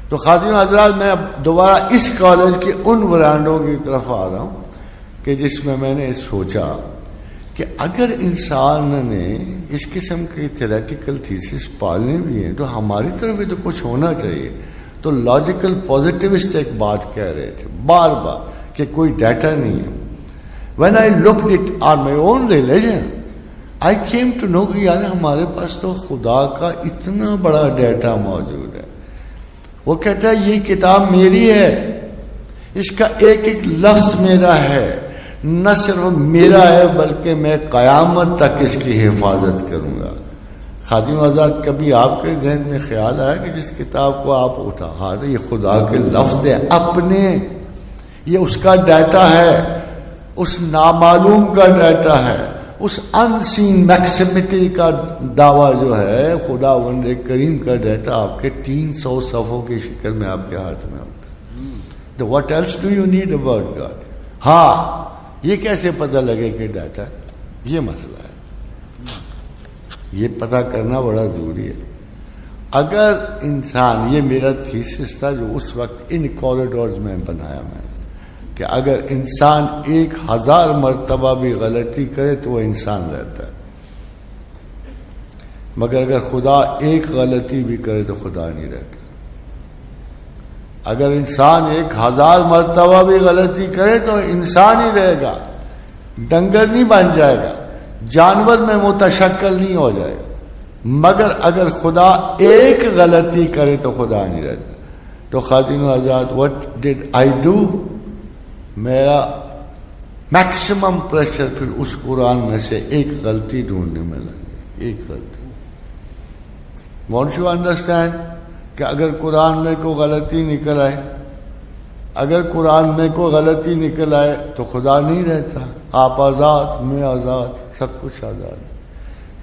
تو خواتین حضرات میں اب دوبارہ اس کالج کے ان ورانڈوں کی طرف آ رہا ہوں کہ جس میں نے سوچا کہ اگر انسان نے اس قسم کی تھیوریٹیکل تھیسس پالنے بھی ہیں تو ہماری طرف بھی تو کچھ ہونا چاہیے. تو لاجیکل پازیٹیوسٹ ایک بات کہہ رہے تھے بار بار کہ کوئی ڈیٹا نہیں ہے. When I looked it on my own religion, I came to know کہ یار ہمارے پاس تو خدا کا اتنا بڑا ڈیٹا موجود ہے. وہ کہتا ہے یہ کتاب میری ہے, اس کا ایک ایک لفظ میرا ہے, نہ صرف میرا ہے بلکہ میں قیامت تک اس کی حفاظت کروں گا. خادم آزاد, کبھی آپ کے ذہن میں خیال آیا کہ جس کتاب کو آپ اٹھا دیں یہ خدا کے لفظ ہے اپنے, یہ اس کا ڈیٹا ہے, اس نامعلوم کا ڈیٹا ہے, اس ان سین میکسیمٹی کا دعویٰ جو ہے خدا وند کریم کا ڈیٹا آپ کے 300 صفحوں کی شکل میں آپ کے ہاتھ میں ہوتا ہے. تو what else do you need about God. ہاں یہ کیسے پتہ لگے کہ ڈیٹا, یہ مسئلہ ہے, یہ پتہ کرنا بڑا ضروری ہے. اگر انسان, یہ میرا تھیسس تھا جو اس وقت ان کوریڈورز میں بنایا میں نے, کہ اگر انسان 1000 مرتبہ بھی غلطی کرے تو وہ انسان رہتا ہے, مگر اگر خدا ایک غلطی بھی کرے تو خدا نہیں رہتا. اگر انسان 1000 مرتبہ بھی غلطی کرے تو انسان ہی رہے گا, ڈنگر نہیں بن جائے گا, جانور میں متشکل نہیں ہو جائے گا. مگر اگر خدا ایک غلطی کرے تو خدا نہیں رہتا. تو خاتون و حضرات, what did I do؟ میرا میکسیمم پریشر پھر اس قرآن میں سے ایک غلطی ڈھونڈنے میں لگا, ایک غلطی. وانٹ یو انڈرسٹینڈ کہ اگر قرآن میں کوئی غلطی نکل آئے, اگر قرآن میں کوئی غلطی نکل آئے تو خدا نہیں رہتا. آپ آزاد, میں آزاد, سب کچھ آزاد.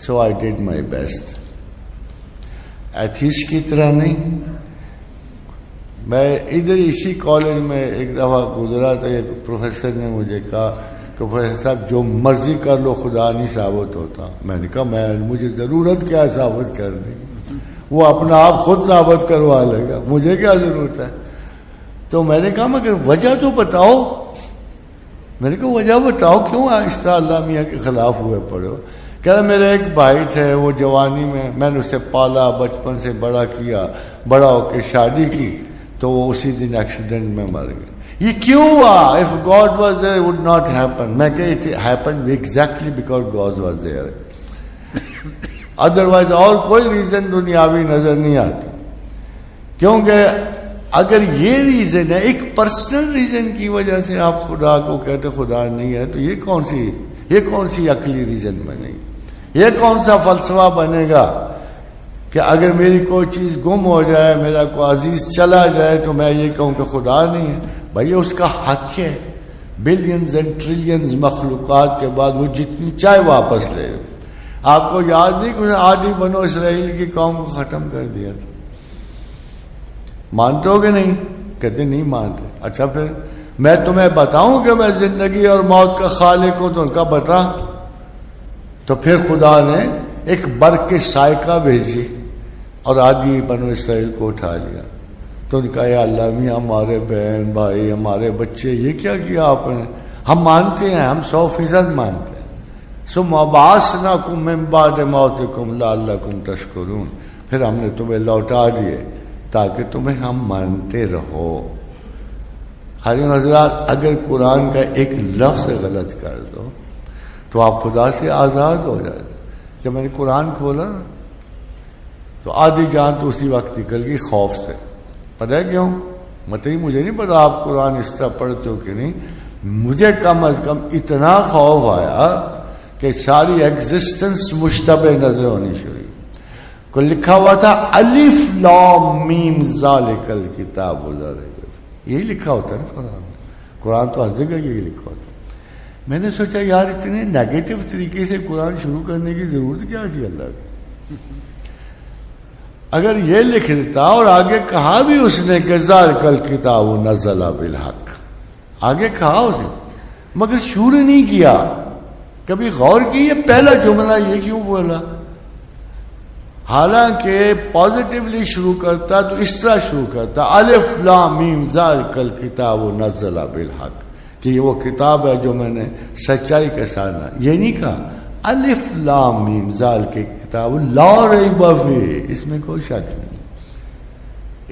So I did my best. Atheist کی طرح نہیں. میں ادھر اسی کالج میں ایک دفعہ گزرا تھا, ایک پروفیسر نے مجھے کہا کہ پروفیسر صاحب جو مرضی کر لو خدا نہیں ثابت ہوتا. میں نے کہا مجھے ضرورت کیا ثابت کرنے کی, وہ اپنا آپ خود ثابت کروا لے گا, مجھے کیا ضرورت ہے. تو میں نے کہا مگر وجہ تو بتاؤ. میں نے کہا وجہ بتاؤ کیوں اس طرح اللہ میاں کے خلاف ہوئے پڑے ہو. کہا میرے ایک بھائی تھے, وہ جوانی میں نے اسے پالا, بچپن سے بڑا کیا, بڑا ہو کے شادی کی, تو وہ اسی دن ایکسیڈنٹ میں مر گئے. یہ کیوں ہوا؟ if God was there it would not happen. میں کہ it happened exactly because God was there. Otherwise اور کوئی ریزن دنیاوی نظر نہیں آتی. کیونکہ اگر یہ ریزن ہے, ایک پرسنل ریزن کی وجہ سے آپ خدا کو کہتے خدا نہیں ہے, تو یہ کون سی عقلی ریزن بنے گی؟ یہ کون سا فلسفہ بنے گا کہ اگر میری کوئی چیز گم ہو جائے, میرا کوئی عزیز چلا جائے, تو میں یہ کہوں کہ خدا نہیں ہے؟ بھائی اس کا حق ہے. بلینز اینڈ ٹریلینز مخلوقات کے بعد وہ جتنی چاہے واپس لے. آپ کو یاد نہیں کہ آدھی بنو اسرائیل کی قوم کو ختم کر دیا تھا؟ مانتے ہو کہ نہیں؟ کہتے نہیں مانتے. اچھا پھر میں تمہیں بتاؤں کہ میں زندگی اور موت کا خالق ہوں, تو ان کا بتا. تو پھر خدا نے ایک برق سائقہ بھیجی اور آدھی بنو اسرائیل کو اٹھا لیا. تو ان کا یا اللہ میاں ہمارے بہن بھائی ہمارے بچے یہ کیا کیا آپ نے؟ ہم مانتے ہیں, ہم 100% مانتے ہیں. ثم بعثناکم من بعد موتکم لعلکم تشکرون. پھر ہم نے تمہیں لوٹا دیے تاکہ تمہیں ہم مانتے رہو. خادم حضرات, اگر قرآن کا ایک لفظ غلط کر دو تو آپ خدا سے آزاد ہو جاتے. جب میں نے قرآن کھولا تو آدھی جان تو اسی وقت نکل گئی خوف سے. پتہ ہے کیوں؟ مطلب مجھے نہیں پتا آپ قرآن اس طرح پڑھتے ہو کہ نہیں, مجھے کم از کم اتنا خوف آیا کہ ساری ایگزسٹنس مشتبہ نظر ہونی شروع. کو لکھا ہوا تھا الف لام میم ذالک الکتاب لا ریب فیہ, یہی لکھا ہوتا ہے نا قرآن. قرآن تو ہر جگہ یہی لکھا ہوتا ہے. میں نے سوچا یار اتنے نیگیٹو طریقے سے قرآن شروع کرنے کی ضرورت کیا تھی اللہ کی؟ اگر یہ لکھ دیتا, اور آگے کہا بھی اس نے کہ ذالک الکتاب نزل بالحق, آگے کہا اسے, مگر شروع نہیں کیا. کبھی غور کی یہ پہلا جملہ یہ کیوں بولا؟ حالانکہ پازیٹیولی شروع کرتا تو اس طرح شروع کرتا الف لام میم ذالک الکتاب نزل بالحق، کہ یہ وہ کتاب ہے جو میں نے سچائی کے ساتھ، یہ نہیں کہا الف لام میم ذالک کتاب لا ریب فیہ، اس میں کوئی شک نہیں.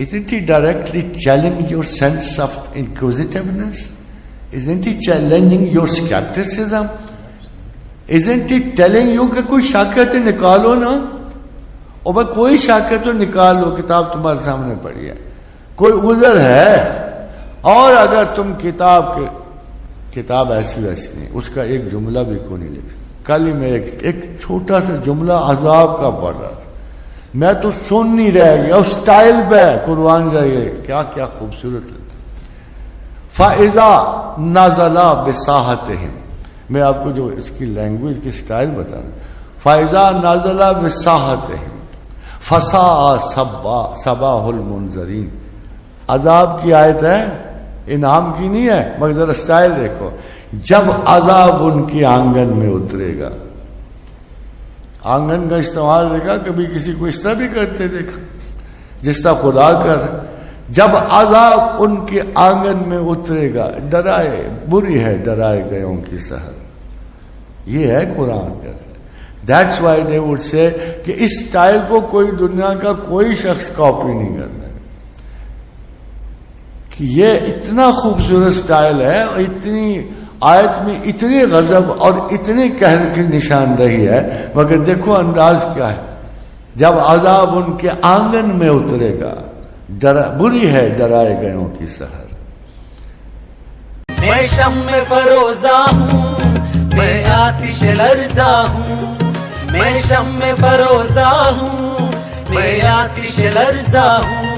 Isn't he directly challenging your sense of inquisitiveness? Isn't he challenging your skepticism? Isn't he telling you کہ کوئی شاکت نکالو نا، اور بھائی کوئی شاکت تو نکال لو، کتاب تمہارے سامنے پڑی ہے، کوئی عذر ہے. اور اگر تم کتاب ایسی ویسی نہیں، اس کا ایک جملہ بھی کوئی نہیں لکھ سکتا. کل ہی میں ایک چھوٹا سا جملہ عذاب کا پڑھ رہا تھا، میں تو سن نہیں رہ گیا، اس سٹائل پہ قربان جائیے، کیا کیا خوبصورت ہے. فَإِذَا نَزَلَ بِسَاحَتِهِمْ، میں آپ کو جو اس کی لینگویج کی سٹائل بتا رہا ہوں. فَإِذَا نَزَلَ بِسَاحَتِهِمْ فَسَاءَ صَبَاحُ الْمُنذَرِينَ. عذاب کی آیت ہے، انعام کی نہیں ہے، مگر ذرا سٹائل دیکھو. جب عذاب ان کی آنگن میں اترے گا، آنگن کا استعمال دیکھا، کبھی کسی کو اس طرح بھی کرتے دیکھا جس طرح خدا کر. جب عذاب ان کے آنگن میں اترے گا، ڈرائے بری ہے ڈرائے گئوں کی سحر. یہ ہے قرآن کا. That's why they would say کہ اس سٹائل کو کوئی دنیا کا کوئی شخص کاپی نہیں کر سکتا، کہ یہ اتنا خوبصورت سٹائل ہے، اور اتنی آیت میں اتنی غضب اور اتنی قہر کی نشاندہی ہے، مگر دیکھو انداز کیا ہے. جب عذاب ان کے آنگن میں اترے گا، بری ہے ڈرائے گئوں کی سحر. میں شمع فروزہ ہوں، میں آتش لرزہ ہوں، میں شمع فروزہ ہوں، میں آتش لرزہ ہوں.